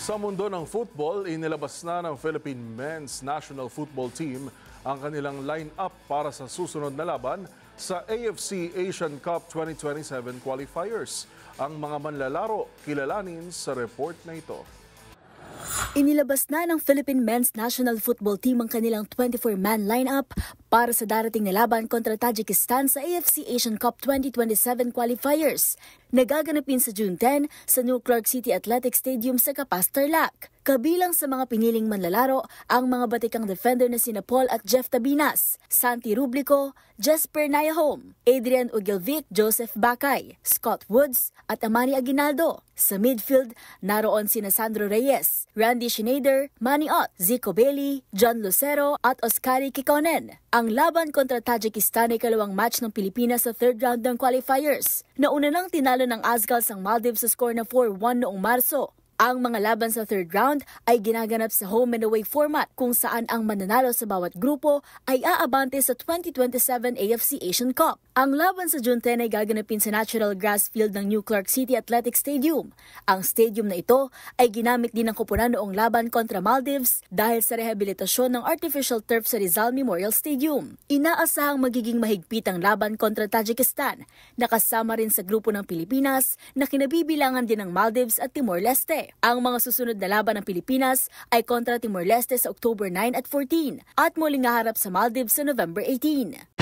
Sa mundo ng football, inilabas na ng Philippine Men's National Football Team ang kanilang line-up para sa susunod na laban sa AFC Asian Cup 2027 qualifiers. Ang mga manlalaro kilalanin sa report na ito. Inilabas na ng Philippine Men's National Football Team ang kanilang 24-man lineup para sa darating na laban kontra Tajikistan sa AFC Asian Cup 2027 qualifiers. Nagaganapin sa June 10 sa New Clark City Athletic Stadium sa Capas, Tarlac. Kabilang sa mga piniling manlalaro ang mga batikang defender na sina Paul at Jeff Tabinas, Santi Rublico, Jesper Nayahome, Adrian Ogilvic, Joseph Bakay, Scott Woods at Amani Aguinaldo. Sa midfield, naroon sina Sandro Reyes, Randy Schneider, Manny Ott, Zico Bailey, John Lucero at Oscari Kikonen. Ang laban kontra Tajikistan ay kalawang match ng Pilipinas sa third round ng qualifiers. Nauna nang tinalo ng Azkals ang Maldives sa score na 4-1 noong Marso. Ang mga laban sa third round ay ginaganap sa home and away format kung saan ang mananalo sa bawat grupo ay aabante sa 2027 AFC Asian Cup. Ang laban sa June 10 ay gaganapin sa natural grass field ng New Clark City Athletic Stadium. Ang stadium na ito ay ginamit din ng koponan noong laban kontra Maldives dahil sa rehabilitasyon ng artificial turf sa Rizal Memorial Stadium. Inaasahang magiging mahigpit ang laban kontra Tajikistan, nakasama rin sa grupo ng Pilipinas na kinabibilangan din ng Maldives at Timor-Leste. Ang mga susunod na laban ng Pilipinas ay kontra Timor-Leste sa October 9 at 14 at muling haharap sa Maldives sa November 18.